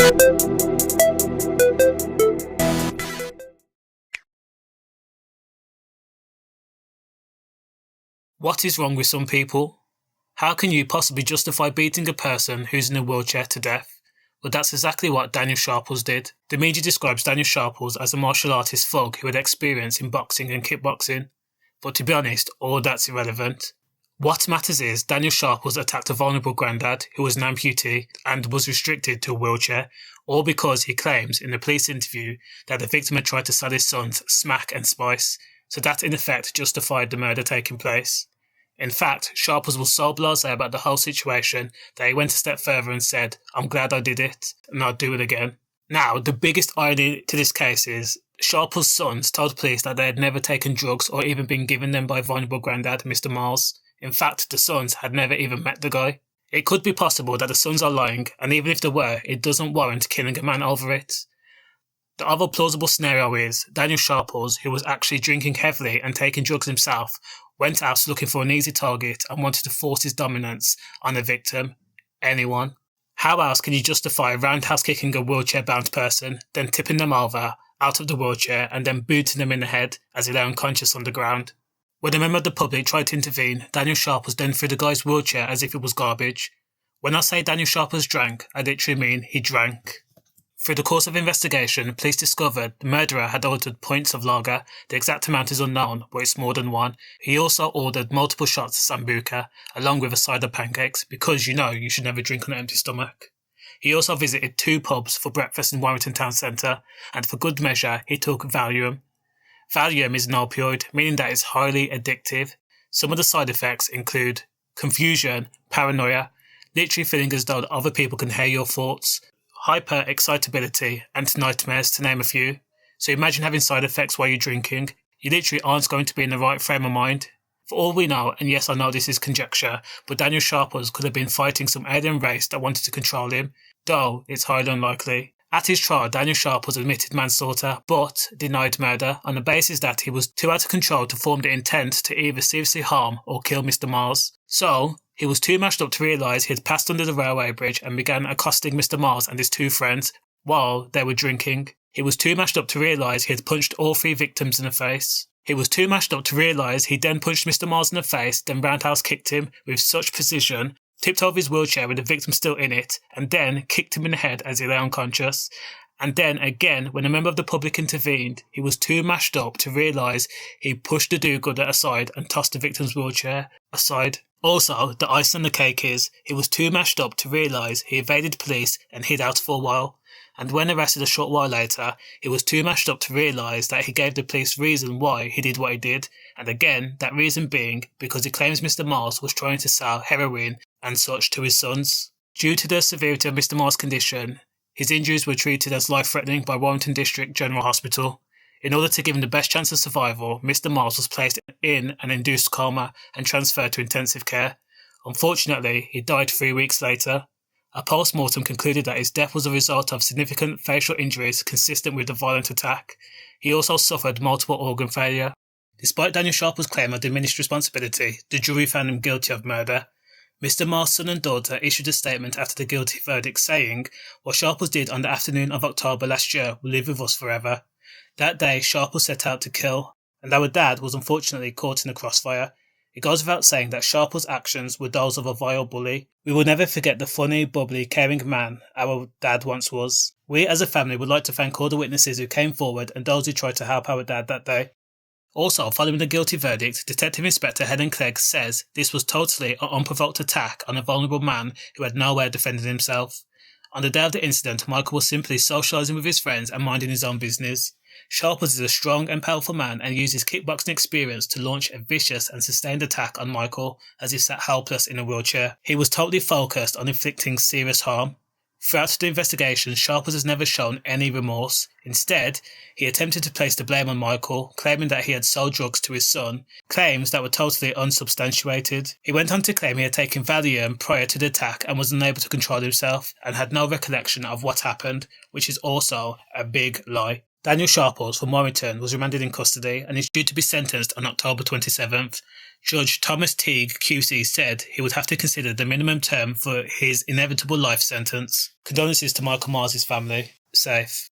What is wrong with some people? How can you possibly justify beating a person who's in a wheelchair to death? Well, that's exactly what Daniel Sharples did. The media describes Daniel Sharples as a martial artist thug who had experience in boxing and kickboxing. But to be honest, all that's irrelevant. What matters is Daniel Sharples attacked a vulnerable granddad who was an amputee and was restricted to a wheelchair, all because he claims in a police interview that the victim had tried to sell his sons smack and spice, so that in effect justified the murder taking place. In fact, Sharples was so blasé about the whole situation that he went a step further and said, "I'm glad I did it, and I'll do it again." Now, the biggest irony to this case is Sharples' sons told police that they had never taken drugs or even been given them by vulnerable granddad, Mr. Miles. In fact, the sons had never even met the guy. It could be possible that the sons are lying, and even if they were, it doesn't warrant killing a man over it. The other plausible scenario is Daniel Sharples, who was actually drinking heavily and taking drugs himself, went out looking for an easy target and wanted to force his dominance on a victim, anyone. How else can you justify roundhouse kicking a wheelchair-bound person, then tipping them over, out of the wheelchair, and then booting them in the head as he lay unconscious on the ground? When a member of the public tried to intervene, Daniel Sharples then threw the guy's wheelchair as if it was garbage. When I say Daniel Sharples drank, I literally mean he drank. Through the course of investigation, police discovered the murderer had ordered pints of lager. The exact amount is unknown, but it's more than one. He also ordered multiple shots of Sambuca, along with a side of pancakes, because you should never drink on an empty stomach. He also visited 2 pubs for breakfast in Warrington Town Centre, and for good measure, he took Valium. Valium is an opioid, meaning that it's highly addictive. Some of the side effects include confusion, paranoia, literally feeling as though other people can hear your thoughts, hyper-excitability, and nightmares, to name a few. So imagine having side effects while you're drinking. You literally aren't going to be in the right frame of mind. For all we know, and yes, I know this is conjecture, but Daniel Sharples could have been fighting some alien race that wanted to control him, though it's highly unlikely. At his trial, Daniel Sharples admitted manslaughter, but denied murder, on the basis that he was too out of control to form the intent to either seriously harm or kill Mr. Miles. So, he was too mashed up to realise he had passed under the railway bridge and began accosting Mr. Miles and his 2 friends while they were drinking. He was too mashed up to realise he had punched all 3 victims in the face. He was too mashed up to realise he then punched Mr. Miles in the face, then roundhouse kicked him with such precision, tipped over his wheelchair with the victim still in it, and then kicked him in the head as he lay unconscious. And then again, when a member of the public intervened, he was too mashed up to realise he pushed the do-gooder aside and tossed the victim's wheelchair aside. Also, the icing on the cake is, he was too mashed up to realise he evaded police and hid out for a while. And when arrested a short while later, he was too mashed up to realise that he gave the police reason why he did what he did, and again, that reason being because he claims Mr. Miles was trying to sell heroin and such to his sons. Due to the severity of Mr. Miles' condition, his injuries were treated as life-threatening by Warrington District General Hospital. In order to give him the best chance of survival, Mr. Miles was placed in an induced coma and transferred to intensive care. Unfortunately, he died 3 weeks later. A post-mortem concluded that his death was a result of significant facial injuries consistent with the violent attack. He also suffered multiple organ failure. Despite Daniel Sharples' claim of diminished responsibility, the jury found him guilty of murder. Mr. Miles' son and daughter issued a statement after the guilty verdict saying, "What Sharples did on the afternoon of October last year will live with us forever. That day, Sharples set out to kill, and our dad was unfortunately caught in the crossfire. It goes without saying that Sharples' actions were those of a vile bully. We will never forget the funny, bubbly, caring man our dad once was. We as a family would like to thank all the witnesses who came forward and those who tried to help our dad that day." Also, following the guilty verdict, Detective Inspector Helen Clegg says this was totally an unprovoked attack on a vulnerable man who had no way of defending himself. On the day of the incident, Michael was simply socialising with his friends and minding his own business. Sharples is a strong and powerful man and used his kickboxing experience to launch a vicious and sustained attack on Michael as he sat helpless in a wheelchair. He was totally focused on inflicting serious harm. Throughout the investigation, Sharples has never shown any remorse. Instead, he attempted to place the blame on Michael, claiming that he had sold drugs to his son, claims that were totally unsubstantiated. He went on to claim he had taken Valium prior to the attack and was unable to control himself, and had no recollection of what happened, which is also a big lie. Daniel Sharples from Warrington was remanded in custody and is due to be sentenced on October 27th. Judge Thomas Teague QC said he would have to consider the minimum term for his inevitable life sentence. Condolences to Michael Mars' family. Safe.